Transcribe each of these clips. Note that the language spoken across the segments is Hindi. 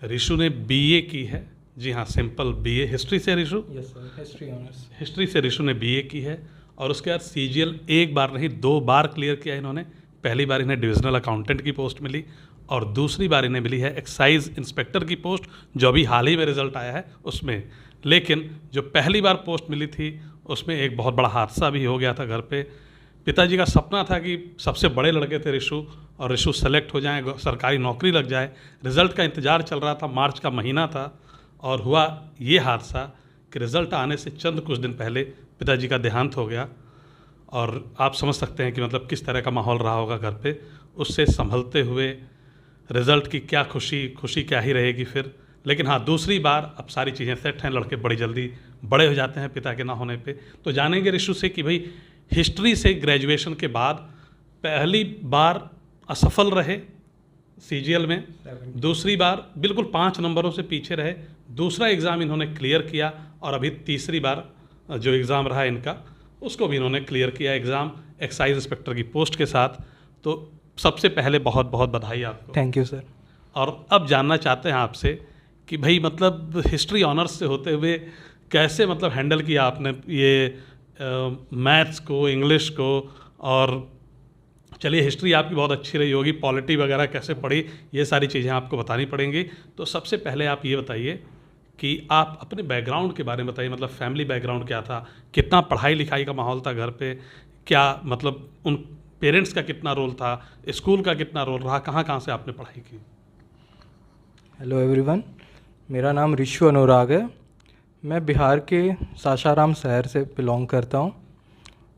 ऋषु ने बीए की है। जी हाँ, सिंपल बीए हिस्ट्री से Rishu. Yes sir, history honours. History से ऋषु ने बीए की है और उसके बाद सीजीएल एक बार नहीं 2 बार क्लियर किया इन्होंने। पहली बार इन्हें डिविजनल अकाउंटेंट की पोस्ट मिली और दूसरी बार इन्हें मिली है एक्साइज इंस्पेक्टर की पोस्ट, जो अभी हाल ही में रिजल्ट आया है उसमें। लेकिन जो पहली बार पोस्ट मिली थी उसमें एक बहुत बड़ा हादसा भी हो गया था घर पे। पिताजी का सपना था कि सबसे बड़े लड़के थे ऋषु, और ऋषु सेलेक्ट हो जाए, सरकारी नौकरी लग जाए। रिज़ल्ट का इंतज़ार चल रहा था, मार्च का महीना था, और हुआ ये हादसा कि रिज़ल्ट आने से चंद कुछ दिन पहले पिताजी का देहांत हो गया। और आप समझ सकते हैं कि मतलब किस तरह का माहौल रहा होगा घर पे। उससे संभलते हुए रिज़ल्ट की क्या खुशी क्या ही रहेगी फिर। लेकिन हाँ, दूसरी बार अब सारी चीज़ें सेट हैं, लड़के बड़ी जल्दी बड़े हो जाते हैं पिता के ना होने पे। तो जानेंगे ऋषु से कि भाई हिस्ट्री से ग्रेजुएशन के बाद पहली बार असफल रहे सीजीएल में, दूसरी बार बिल्कुल 5 नंबरों से पीछे रहे, दूसरा एग्ज़ाम इन्होंने क्लियर किया, और अभी तीसरी बार जो एग्ज़ाम रहा इनका उसको भी इन्होंने क्लियर किया एग्ज़ाम एक्साइज इंस्पेक्टर की पोस्ट के साथ। तो सबसे पहले बहुत बहुत बधाई आपको। Thank you sir. और अब जानना चाहते हैं आपसे कि भाई मतलब हिस्ट्री ऑनर्स से होते हुए कैसे मतलब हैंडल किया आपने ये मैथ्स को, इंग्लिश को, और चलिए हिस्ट्री आपकी बहुत अच्छी रही होगी, पॉलिटी वगैरह कैसे पढ़ी, ये सारी चीज़ें आपको बतानी पड़ेंगी। तो सबसे पहले आप ये बताइए कि आप अपने बैकग्राउंड के बारे में बताइए, मतलब फैमिली बैकग्राउंड क्या था, कितना पढ़ाई लिखाई का माहौल था घर पे, क्या मतलब उन पेरेंट्स का कितना रोल था, स्कूल का कितना रोल रहा, कहाँ कहाँ से आपने पढ़ाई की। हेलो एवरीवन, मेरा नाम ऋषु अनुराग है। मैं बिहार के सासाराम शहर से बिलोंग करता हूँ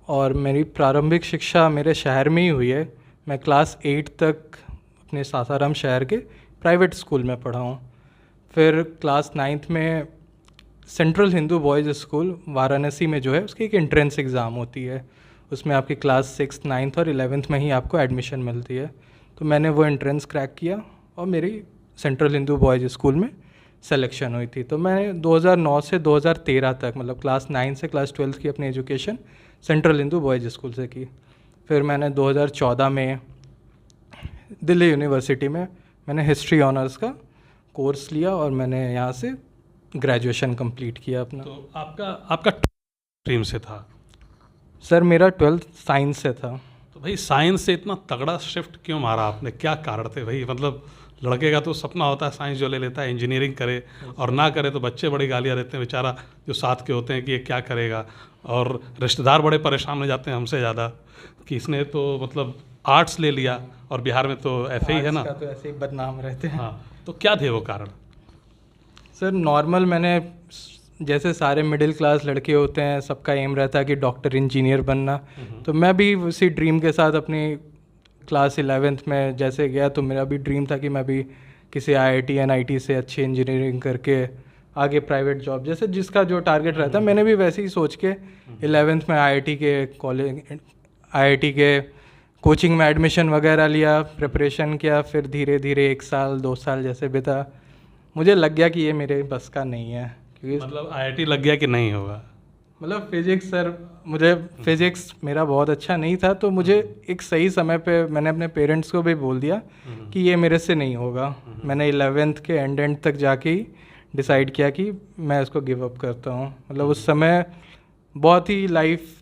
और मेरी प्रारंभिक शिक्षा मेरे शहर में ही हुई है। मैं क्लास 8 तक अपने सासाराम शहर के प्राइवेट स्कूल में पढ़ा हूँ। फिर क्लास 9th में central Hindu boys school Varanasi में जो है उसकी एक एंट्रेंस एग्ज़ाम होती है, उसमें आपकी क्लास 6th 9th और 11th में ही आपको एडमिशन मिलती है। तो मैंने वो एंट्रेंस क्रैक किया और मेरी सेंट्रल हिंदू बॉयज़ स्कूल में सिलेक्शन हुई थी। तो मैंने 2009 से 2013 तक मतलब क्लास 9 से क्लास 12 की अपनी education central Hindu boys school से की। फिर मैंने 2014 में दिल्ली यूनिवर्सिटी में मैंने हिस्ट्री ऑनर्स का कोर्स लिया और मैंने यहाँ से ग्रेजुएशन कंप्लीट किया अपना। तो आपका स्ट्रीम से था? सर मेरा 12th साइंस से था। तो भाई साइंस से इतना तगड़ा शिफ्ट क्यों मारा आपने, क्या कारण थे भाई? मतलब लड़के का तो सपना होता है साइंस जो ले लेता है इंजीनियरिंग करे, और ना करे तो बच्चे बड़ी गालियाँ देते हैं बेचारा जो साथ के होते हैं कि ये क्या करेगा, और रिश्तेदार बड़े परेशान हो जाते हैं हमसे ज़्यादा कि इसने तो मतलब आर्ट्स ले लिया, और बिहार में तो ऐसे ही है ना, तो ऐसे ही बदनाम रहते हैं। हाँ, तो क्या थे वो कारण? सर नॉर्मल मैंने जैसे सारे मिडिल क्लास लड़के होते हैं सबका एम रहता है कि डॉक्टर इंजीनियर बनना, तो मैं भी उसी ड्रीम के साथ अपनी क्लास 11th में जैसे गया तो मेरा भी ड्रीम था कि मैं भी किसी IIT NIT से अच्छी इंजीनियरिंग करके आगे प्राइवेट जॉब, जैसे जिसका जो टारगेट रहता है मैंने भी वैसे ही सोच के 11th में IIT के कोचिंग में एडमिशन वगैरह लिया, प्रिपरेशन किया, फिर धीरे धीरे 1 साल 2 साल जैसे बिता, मुझे लग गया कि ये मेरे बस का नहीं है। क्योंकि मतलब IIT लग गया कि नहीं होगा? मतलब फिज़िक्स सर, मुझे फिज़िक्स मेरा बहुत अच्छा नहीं था, तो मुझे एक सही समय पे मैंने अपने पेरेंट्स को भी बोल दिया कि ये मेरे से नहीं होगा। मैंने 11th के एंड तक जाके ही डिसाइड किया कि मैं इसको गिव अप करता हूँ। मतलब उस समय बहुत ही लाइफ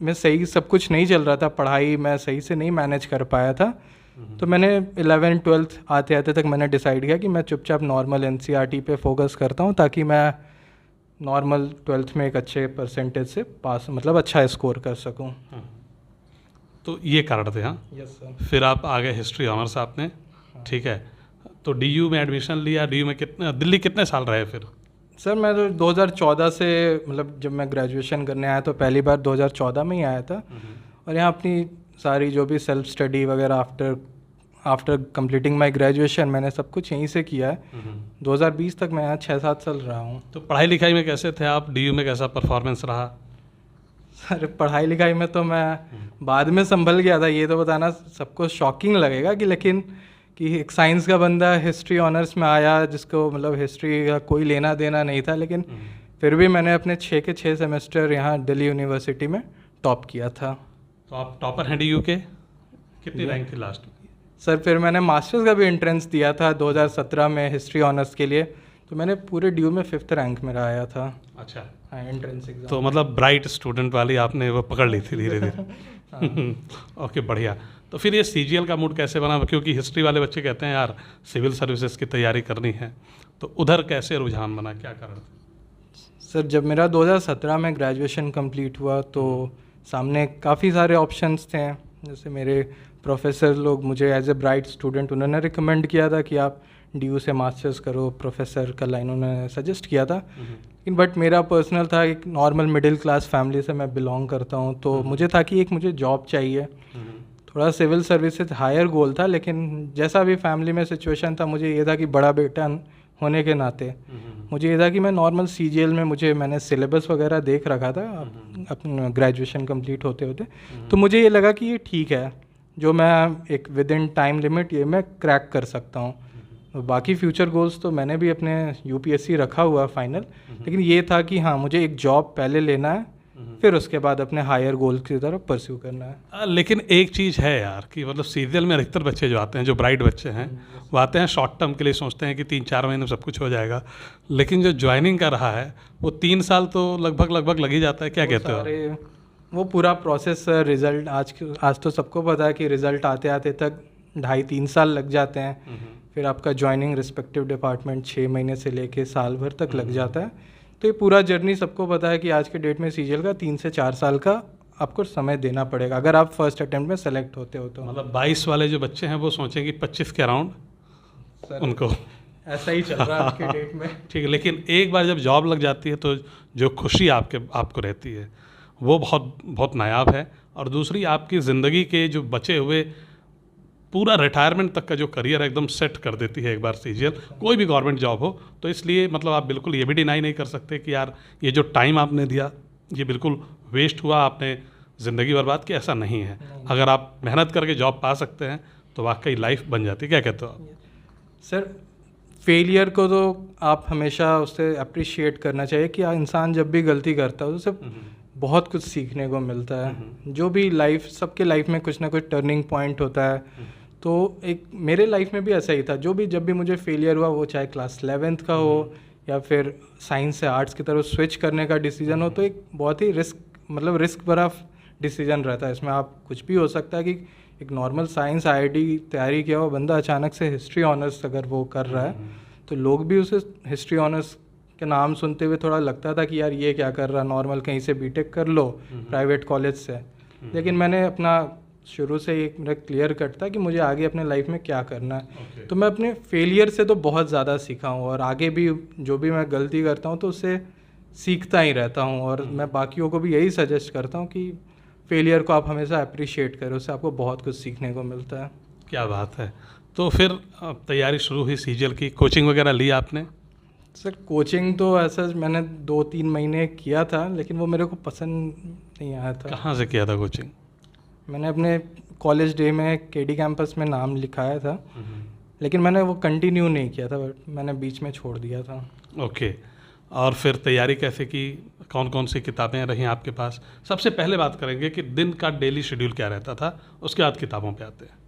में सही सब कुछ नहीं चल रहा था, पढ़ाई मैं सही से नहीं मैनेज कर पाया था। तो मैंने 11th 12th आते आते तक मैंने डिसाइड किया कि मैं चुपचाप नॉर्मल NCERT पे फोकस करता हूँ ताकि मैं नॉर्मल 12th में एक अच्छे परसेंटेज से पास मतलब अच्छा स्कोर कर सकूं। तो ये कारण थे। हाँ, यस सर। फिर आप आगे हिस्ट्री ऑनर्स आपने, ठीक है, तो DU में एडमिशन लिया। DU में दिल्ली कितने साल रहे फिर? सर मैं तो 2014 से मतलब जब मैं ग्रेजुएशन करने आया तो पहली बार 2014 में ही आया था, और यहाँ अपनी सारी जो भी सेल्फ स्टडी वगैरह आफ्टर कंप्लीटिंग माई ग्रेजुएशन मैंने सब कुछ यहीं से किया है। 2020 तक मैं यहाँ 6-7 साल रहा हूँ। तो पढ़ाई लिखाई में कैसे थे आप? DU में कैसा परफॉर्मेंस रहा? सर पढ़ाई लिखाई में तो मैं बाद में संभल गया था, ये तो बताना सबको शॉकिंग लगेगा कि लेकिन कि एक साइंस का बंदा हिस्ट्री ऑनर्स में आया जिसको मतलब हिस्ट्री का कोई लेना देना नहीं था, लेकिन फिर भी मैंने अपने 6 के 6 सेमेस्टर यहाँ दिल्ली यूनिवर्सिटी में टॉप किया था। तो आप टॉपर हैं DU के? कितनी रैंक थी लास्ट में? सर फिर मैंने मास्टर्स का भी एंट्रेंस दिया था 2017 में हिस्ट्री ऑनर्स के लिए, तो मैंने पूरे ड्यू में 5th रैंक मेरा आया था। अच्छा, हाँ, एंट्रेंस एग्जाम। तो मतलब ब्राइट स्टूडेंट वाली आपने वो पकड़ ली थी धीरे धीरे। ओके, बढ़िया। तो फिर ये सीजीएल का मूड कैसे बना, क्योंकि हिस्ट्री वाले बच्चे कहते हैं यार सिविल सर्विसेज की तैयारी करनी है, तो उधर कैसे रुझान बना, क्या कारण था? सर जब मेरा 2017 में ग्रेजुएशन कंप्लीट हुआ तो सामने काफ़ी सारे ऑप्शंस थे। जैसे मेरे प्रोफेसर लोग मुझे एज ए ब्राइट स्टूडेंट उन्होंने रिकमेंड किया था कि आप ड्यू से मास्टर्स करो, प्रोफेसर का लाइन उन्होंने सजेस्ट किया था। लेकिन बट मेरा पर्सनल था, एक नॉर्मल मिडिल क्लास फैमिली से मैं बिलोंग करता हूँ, तो मुझे था कि एक मुझे जॉब चाहिए। थोड़ा सिविल सर्विसेज हायर गोल था, लेकिन जैसा भी फैमिली में सिचुएशन था, मुझे ये था कि बड़ा बेटा होने के नाते मुझे ये था कि मैं नॉर्मल सीजीएल में मैंने सिलेबस वगैरह देख रखा था अपना ग्रेजुएशन कंप्लीट होते होते, तो मुझे ये लगा कि ये ठीक है, जो मैं एक विद इन टाइम लिमिट ये मैं क्रैक कर सकता हूँ। बाकी फ्यूचर गोल्स तो मैंने भी अपने यूपीएससी रखा हुआ फाइनल, लेकिन ये था कि हाँ मुझे एक जॉब पहले लेना है, फिर उसके बाद अपने हायर गोल की तरफ परस्यू करना है। लेकिन एक चीज़ है यार कि मतलब सीरियल में अधिकतर बच्चे जो आते हैं, जो ब्राइट बच्चे हैं, वो आते हैं शॉर्ट टर्म के लिए, सोचते हैं कि 3-4 महीने में सब कुछ हो जाएगा, लेकिन जो ज्वाइनिंग का रहा है वो 3 साल तो लगभग लग ही जाता है। क्या कहते हो? वो पूरा प्रोसेस, रिजल्ट आज तो सबको पता है कि रिजल्ट आते आते तक 2.5-3 साल लग जाते हैं। फिर आपका ज्वाइनिंग रिस्पेक्टिव डिपार्टमेंट 6 महीने से लेके साल भर तक लग जाता है। तो ये पूरा जर्नी सबको पता है कि आज के डेट में सीजीएल का 3 से 4 साल का आपको समय देना पड़ेगा अगर आप फर्स्ट अटेम्प्ट में सेलेक्ट होते हो तो। मतलब 22 वाले जो बच्चे हैं वो सोचेंगे 25 के अराउंड उनको ऐसा ही चल रहा है आज के डेट में। ठीक है, लेकिन एक बार जब जॉब लग जाती है तो जो खुशी आपको रहती है वो बहुत नायाब है। और दूसरी, आपकी ज़िंदगी के जो बचे हुए पूरा रिटायरमेंट तक का जो करियर एकदम सेट कर देती है एक बार सीजीएल, कोई भी गवर्नमेंट जॉब हो। तो इसलिए मतलब आप बिल्कुल ये भी डिनाई नहीं कर सकते कि यार ये जो टाइम आपने दिया ये बिल्कुल वेस्ट हुआ, आपने ज़िंदगी बर्बाद की। ऐसा नहीं है, अगर आप मेहनत करके जॉब पा सकते हैं तो वाकई लाइफ बन जाती है। क्या कहते हो आप? सर फेलियर को तो आप हमेशा उससे अप्रिशिएट करना चाहिए कि इंसान जब भी गलती करता है उससे बहुत कुछ सीखने को मिलता है। जो भी सबके लाइफ में कुछ ना कुछ टर्निंग पॉइंट होता है, तो एक मेरे लाइफ में भी ऐसा ही था। जब भी मुझे फेलियर हुआ, वो चाहे क्लास 11th का हो या फिर साइंस से आर्ट्स की तरफ स्विच करने का डिसीजन हो, तो एक बहुत ही रिस्क भरा डिसीजन रहता है। इसमें आप कुछ भी हो सकता है कि एक नॉर्मल साइंस आईआईटी तैयारी किया हुआ बंदा अचानक से हिस्ट्री ऑनर्स अगर वो कर रहा है, तो लोग भी उसे हिस्ट्री ऑनर्स के नाम सुनते हुए थोड़ा लगता था कि यार ये क्या कर रहा, नॉर्मल कहीं से बीटेक कर लो प्राइवेट कॉलेज से। लेकिन मैंने अपना शुरू से एक मेरा क्लियर कट था कि मुझे आगे अपने लाइफ में क्या करना है। तो मैं अपने फेलियर से तो बहुत ज़्यादा सीखा हूँ, और आगे भी जो भी मैं गलती करता हूँ तो उससे सीखता ही रहता हूँ। और मैं बाकियों को भी यही सजेस्ट करता हूँ कि फेलियर को आप हमेशा अप्रिशिएट करो, उससे आपको बहुत कुछ सीखने को मिलता है। क्या बात है। तो फिर तैयारी शुरू हुई सीजीएल की, कोचिंग वगैरह ली आपने? सर कोचिंग तो ऐसा मैंने 2-3 महीने किया था, लेकिन वो मेरे को पसंद नहीं आया था। कहाँ से किया था कोचिंग? मैंने अपने कॉलेज डे में केडी कैंपस में नाम लिखाया था, लेकिन मैंने वो कंटिन्यू नहीं किया था, बट मैंने बीच में छोड़ दिया था। ओके। और फिर तैयारी कैसे की, कौन कौन सी किताबें रहीं आपके पास? सबसे पहले बात करेंगे कि दिन का डेली शेड्यूल क्या रहता था, उसके बाद किताबों पे आते हैं।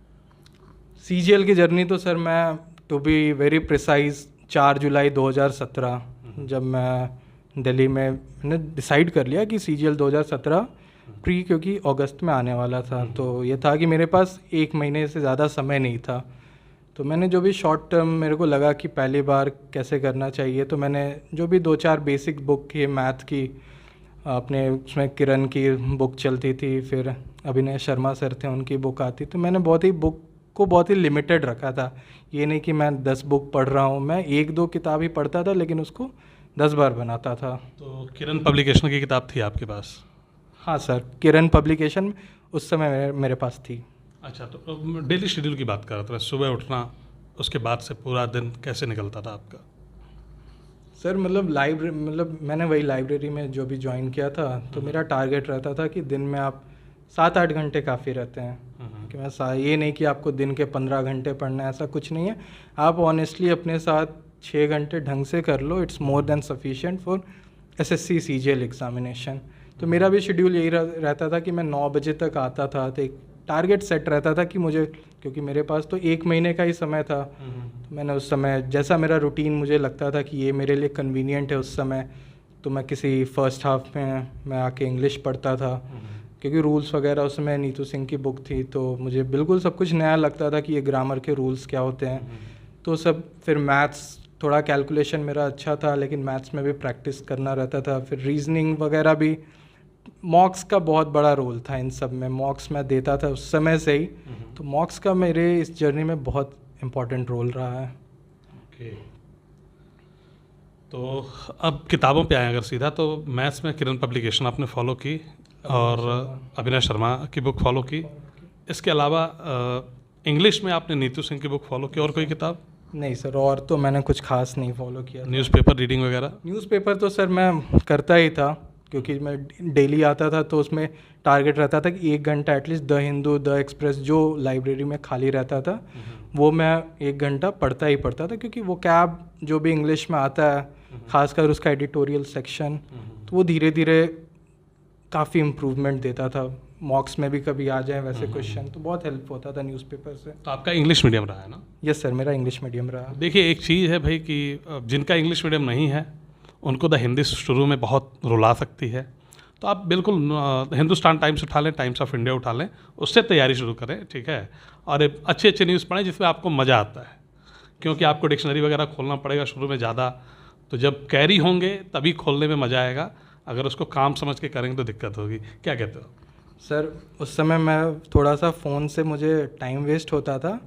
सीजीएल की जर्नी तो सर मैं टू बी वेरी प्रिसाइज 4 जुलाई 2017 जब मैं दिल्ली में मैंने डिसाइड कर लिया कि सीजीएल 2017 क्योंकि अगस्त में आने वाला था, तो ये था कि मेरे पास 1 महीने से ज़्यादा समय नहीं था। तो मैंने जो भी शॉर्ट टर्म मेरे को लगा कि पहली बार कैसे करना चाहिए, तो मैंने जो भी 2-4 बेसिक बुक की मैथ की, अपने उसमें किरण की बुक चलती थी, फिर अभिनय शर्मा सर थे उनकी बुक आती, तो मैंने बहुत ही लिमिटेड रखा था। ये नहीं कि मैं 10 बुक पढ़ रहा हूँ, मैं 1-2 किताब ही पढ़ता था, लेकिन उसको 10 बार बनाता था। तो किरण पब्लिकेशन की किताब थी आपके पास? हाँ सर, किरण पब्लिकेशन उस समय मेरे पास थी। अच्छा, तो डेली शेड्यूल की बात कर रहा था, सुबह उठना, उसके बाद से पूरा दिन कैसे निकलता था आपका? सर मतलब मैंने वही लाइब्रेरी में जो भी ज्वाइन किया था, तो मेरा टारगेट रहता था कि दिन में आप 7-8 घंटे काफ़ी रहते हैं। कि मैं ये नहीं कि आपको दिन के 15 घंटे पढ़ना है, ऐसा कुछ नहीं है। आप ऑनेस्टली अपने साथ 6 घंटे ढंग से कर लो, it's more than sufficient for SSC CGL examination. तो मेरा भी शेड्यूल यही रहता था कि मैं 9 बजे तक आता था, तो एक टारगेट सेट रहता था कि मुझे, क्योंकि मेरे पास तो 1 महीने का ही समय था, तो मैंने उस समय जैसा मेरा रूटीन मुझे लगता था कि ये मेरे लिए कन्वीनियंट है उस समय, तो मैं किसी फर्स्ट हाफ में मैं आके इंग्लिश पढ़ता था, क्योंकि रूल्स वगैरह उसमें नीतू सिंह की बुक थी, तो मुझे बिल्कुल सब कुछ नया लगता था कि ये ग्रामर के रूल्स क्या होते हैं। तो सब, फिर मैथ्स थोड़ा कैलकुलेशन मेरा अच्छा था, लेकिन मैथ्स में भी प्रैक्टिस करना रहता था। फिर रीजनिंग वगैरह भी, मॉक्स का बहुत बड़ा रोल था इन सब में, मॉक्स मैं देता था उस समय से ही, तो मॉक्स का मेरे इस जर्नी में बहुत इम्पोर्टेंट रोल रहा है। ओके, तो अब किताबों पे आए अगर सीधा, तो मैथ्स में किरण पब्लिकेशन आपने फॉलो की और अभिनव शर्मा की बुक फॉलो की। इसके अलावा इंग्लिश में आपने नीतू सिंह की बुक फॉलो की, और कोई किताब? नहीं सर, और तो मैंने कुछ खास नहीं फॉलो किया। न्यूज़पेपर रीडिंग वगैरह? न्यूज़पेपर तो सर मैं करता ही था, क्योंकि मैं डेली आता था, तो उसमें टारगेट रहता था कि 1 घंटा at least the Hindu, the express जो लाइब्रेरी में खाली रहता था वो मैं 1 घंटा पढ़ता ही पढ़ता था, क्योंकि वो कैब जो भी इंग्लिश में आता है, खासकर उसका एडिटोरियल सेक्शन, तो वो धीरे धीरे काफ़ी इम्प्रूवमेंट देता था। मॉक्स में भी कभी आ जाए वैसे क्वेश्चन, तो बहुत हेल्प होता था न्यूज़पेपर से। तो आपका इंग्लिश मीडियम रहा है ना? यस सर, मेरा इंग्लिश मीडियम रहा। देखिए, एक चीज़ है भाई कि जिनका इंग्लिश मीडियम नहीं है उनको द हिंदी शुरू में बहुत रुला सकती है, तो आप बिल्कुल हिंदुस्तान टाइम्स उठा लें, टाइम्स ऑफ इंडिया उठा लें, उससे तैयारी शुरू करें, ठीक है? और अच्छे अच्छे न्यूज़ पढ़ें जिसमें आपको मज़ा आता है, क्योंकि आपको डिक्शनरी वगैरह खोलना पड़ेगा शुरू में ज़्यादा, तो जब कैरी होंगे तभी खोलने में मज़ा आएगा। अगर उसको काम समझ के करेंगे तो दिक्कत होगी। क्या कहते हो? सर उस समय मैं थोड़ा सा फ़ोन से मुझे टाइम वेस्ट होता था,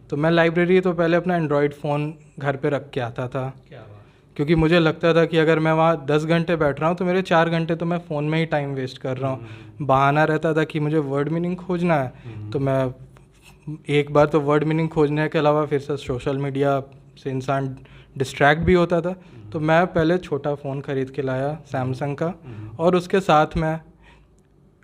तो मैं लाइब्रेरी तो पहले अपना एंड्रॉयड फ़ोन घर पे रख के आता था। क्या बात? क्योंकि मुझे लगता था कि अगर मैं वहाँ 10 घंटे बैठ रहा हूँ तो मेरे 4 घंटे तो मैं फ़ोन में ही टाइम वेस्ट कर रहा हूँ। बहाना रहता था कि मुझे वर्ड मीनिंग खोजना है, तो मैं एक बार तो वर्ड मीनिंग खोजने के अलावा फिर से सोशल मीडिया से इंसान डिस्ट्रैक्ट भी होता था। तो मैं पहले छोटा फ़ोन ख़रीद के लाया सैमसंग का, और उसके साथ मैं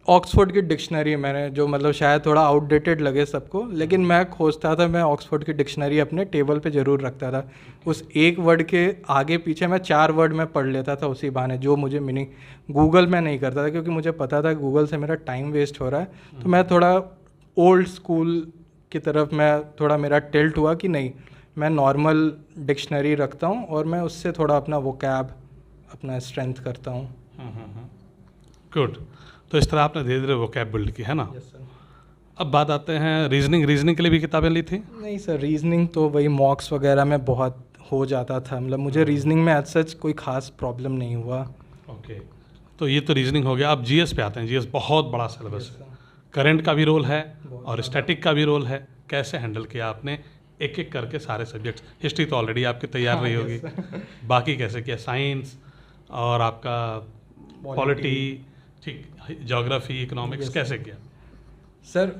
ऑक्सफोर्ड की डिक्शनरी, मैंने जो मतलब शायद थोड़ा आउटडेटेड लगे सबको, लेकिन मैं खोजता था, मैं ऑक्सफोर्ड की डिक्शनरी अपने टेबल पे ज़रूर रखता था। उस एक वर्ड के आगे पीछे मैं 4 वर्ड में पढ़ लेता था उसी बहाने, जो मुझे मीनिंग गूगल में नहीं करता था, क्योंकि मुझे पता था गूगल से मेरा टाइम वेस्ट हो रहा है। तो मैं थोड़ा ओल्ड स्कूल की तरफ मैं थोड़ा मेरा टिल्ट हुआ कि नहीं, मैं नॉर्मल डिक्शनरी रखता हूँ और मैं उससे थोड़ा अपना वोकैब अपना स्ट्रेंथ करता हूँ। गुड। तो इस तरह आपने धीरे धीरे वोकैब बिल्ड की, है ना? Yes sir. अब बात आते हैं रीजनिंग के लिए भी किताबें ली थी? नहीं सर, रीजनिंग तो वही मॉक्स वगैरह में बहुत हो जाता था, मतलब मुझे रीजनिंग में एज सच कोई खास प्रॉब्लम नहीं हुआ। ओके, तो ये तो रीजनिंग हो गया। अब जीएस पे आते हैं। जीएस बहुत बड़ा सिलेबस है, करंट का भी रोल है और स्टैटिक का भी रोल है। कैसे हैंडल किया आपने एक एक करके सारे सब्जेक्ट्स? हिस्ट्री तो ऑलरेडी आपकी तैयार रही होगी, बाकी कैसे किया? साइंस और आपका पॉलिटी, ठीक, ज्योग्राफी, इकोनॉमिक्स, कैसे किया? सर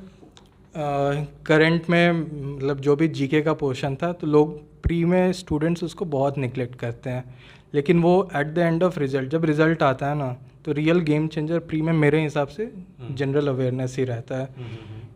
करंट में मतलब जो भी जीके का पोर्शन था, तो लोग प्री में स्टूडेंट्स उसको बहुत निगलेक्ट करते हैं, लेकिन वो at the end of result, जब रिजल्ट आता है ना, तो रियल गेम चेंजर प्री में मेरे हिसाब से जनरल अवेयरनेस ही रहता है।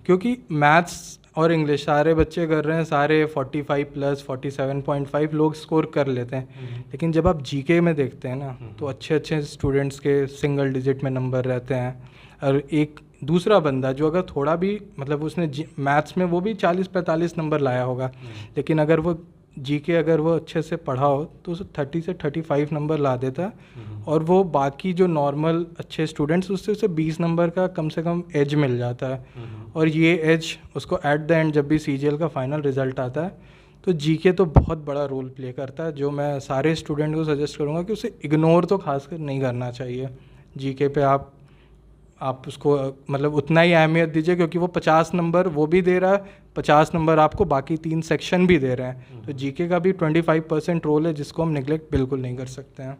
क्योंकि मैथ्स और इंग्लिश सारे बच्चे कर रहे हैं, सारे 45 प्लस 47.5 लोग स्कोर कर लेते हैं, लेकिन जब आप जीके में देखते हैं ना, तो अच्छे अच्छे स्टूडेंट्स के सिंगल डिजिट में नंबर रहते हैं। और एक दूसरा बंदा जो अगर थोड़ा भी मतलब उसने मैथ्स में वो भी 40-45 नंबर लाया होगा, लेकिन अगर वो जीके अगर वो अच्छे से पढ़ा हो तो उसे 30 से 35 नंबर ला देता है, और वो बाकी जो नॉर्मल अच्छे स्टूडेंट्स उससे उसे 20 नंबर का कम से कम एज मिल जाता है। और ये एज उसको एट द एंड जब भी सीजीएल का फाइनल रिजल्ट आता है, तो जीके तो बहुत बड़ा रोल प्ले करता है, जो मैं सारे स्टूडेंट को सजेस्ट करूँगा कि उसे इग्नोर तो खासकर नहीं करना चाहिए। जीके पे आप उसको मतलब उतना ही अहमियत दीजिए, क्योंकि वो 50 नंबर वो भी दे रहा है, 50 नंबर आपको बाकी 3 सेक्शन भी दे रहे हैं। तो जीके का भी 25% रोल है, जिसको हम निगलेक्ट बिल्कुल नहीं कर सकते हैं।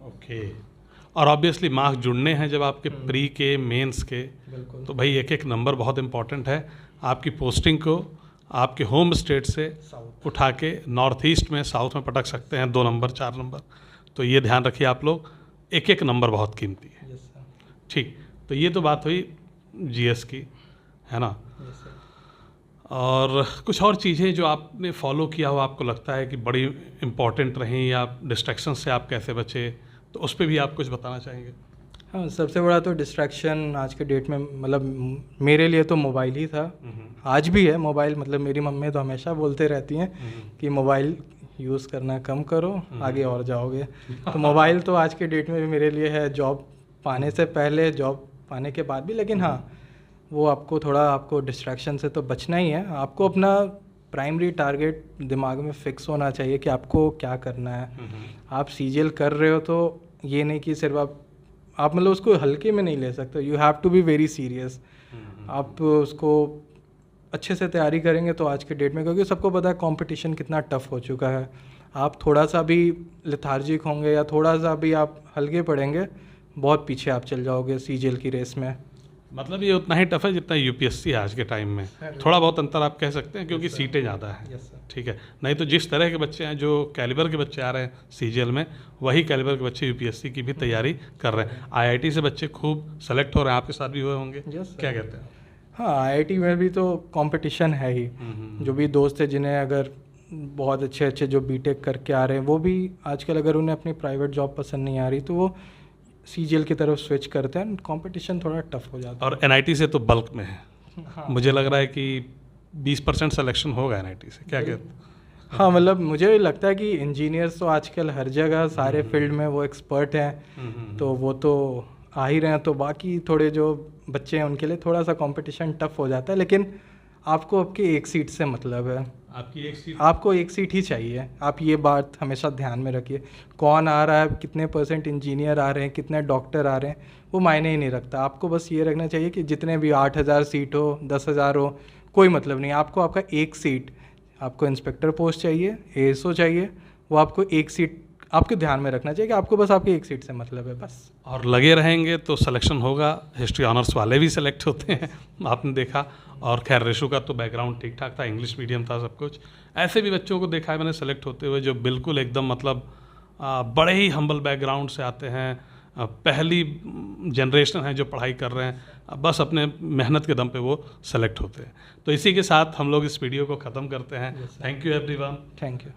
ओके। और ऑब्वियसली मार्क्स जुड़ने हैं जब आपके प्री के, मेंस के, तो भाई एक एक नंबर बहुत इंपॉर्टेंट है। आपकी पोस्टिंग को आपके होम स्टेट से उठा के नॉर्थ ईस्ट में, साउथ में पटक सकते हैं 2 नंबर 4 नंबर, तो ये ध्यान रखिए आप लोग, एक एक नंबर बहुत कीमती है। ठीक, तो ये तो बात हुई जीएस की, है ना? और कुछ और चीज़ें जो आपने फॉलो किया हो, आपको लगता है कि बड़ी इम्पॉर्टेंट रहीं, या डिस्ट्रैक्शन से आप कैसे बचे, तो उस पर भी आप कुछ बताना चाहेंगे? हाँ, सबसे बड़ा तो डिस्ट्रैक्शन आज के डेट में मतलब मेरे लिए तो मोबाइल ही था। आज भी है मोबाइल, मतलब मेरी मम्मी तो हमेशा बोलते रहती हैं कि मोबाइल यूज़ करना कम करो, आगे और जाओगे। तो मोबाइल तो आज के डेट में भी मेरे लिए है, जॉब पाने से पहले, जॉब पाने के बाद भी। लेकिन हाँ, वो आपको डिस्ट्रैक्शन से तो बचना ही है। आपको अपना प्राइमरी टारगेट दिमाग में फिक्स होना चाहिए कि आपको क्या करना है। आप सीजीएल कर रहे हो तो ये नहीं कि सिर्फ आप मतलब उसको हल्के में नहीं ले सकते, you have to be very serious. आप उसको अच्छे से तैयारी करेंगे तो आज के डेट में, क्योंकि सबको पता है कंपटीशन कितना टफ हो चुका है। आप थोड़ा सा भी लेथार्जिक होंगे या थोड़ा सा भी आप हल्के पड़ेंगे, बहुत पीछे आप चल जाओगे सीजीएल की रेस में। मतलब ये उतना ही टफ है जितना यूपीएससी है आज के टाइम में। थोड़ा बहुत अंतर आप कह सकते हैं क्योंकि सीटें ज़्यादा हैं। ठीक है, नहीं तो जिस तरह के बच्चे हैं, जो कैलिबर के बच्चे आ रहे हैं सीजीएल में, वही कैलिबर के बच्चे यूपीएससी की भी तैयारी कर रहे हैं। आईआईटी से बच्चे खूब सेलेक्ट हो रहे हैं, आपके साथ भी हुए होंगे। क्या कहते हैं? हाँ, आईआईटी में भी तो कंपटीशन है ही। जो भी दोस्त है जिन्हें अगर बहुत अच्छे अच्छे जो बीटेक करके आ रहे हैं, वो भी आजकल अगर उन्हें अपनी प्राइवेट जॉब पसंद नहीं आ रही तो वो सीजीएल की तरफ स्विच करते हैं। कंपटीशन थोड़ा टफ हो जाता है। और एनआईटी से तो बल्क में है। हाँ। मुझे लग रहा है कि 20% सिलेक्शन होगा एनआईटी से। क्या कहते हैं? हाँ, मतलब मुझे लगता है कि इंजीनियर्स तो आजकल हर जगह सारे फील्ड में वो एक्सपर्ट हैं, तो वो तो आ ही रहे हैं। तो बाकी थोड़े जो बच्चे हैं उनके लिए थोड़ा सा कंपटीशन टफ हो जाता है, लेकिन आपको आपकी एक सीट से मतलब है। आपको एक सीट ही चाहिए। आप ये बात हमेशा ध्यान में रखिए। कौन आ रहा है, कितने % इंजीनियर आ रहे हैं, कितने डॉक्टर आ रहे हैं, वो मायने ही नहीं रखता। आपको बस ये रखना चाहिए कि जितने भी 8,000 सीट हो, 10,000 हो, कोई मतलब नहीं। आपको आपका एक सीट, आपको इंस्पेक्टर पोस्ट चाहिए, एएसओ चाहिए, वो आपको एक सीट आपके ध्यान में रखना चाहिए कि आपको बस आपकी एक सीट से मतलब है बस। और लगे रहेंगे तो सिलेक्शन होगा। हिस्ट्री ऑनर्स वाले भी सेलेक्ट होते हैं, आपने देखा। और खैर रिशु का तो बैकग्राउंड ठीक ठाक था, इंग्लिश मीडियम था सब कुछ। ऐसे भी बच्चों को देखा है मैंने सेलेक्ट होते हुए जो बिल्कुल एकदम मतलब बड़े ही हम्बल बैकग्राउंड से आते हैं, पहली जनरेशन है जो पढ़ाई कर रहे हैं, बस अपने मेहनत के दम पे वो सेलेक्ट होते हैं। तो इसी के साथ हम लोग इस वीडियो को ख़त्म करते हैं। Thank you everyone. Thank you.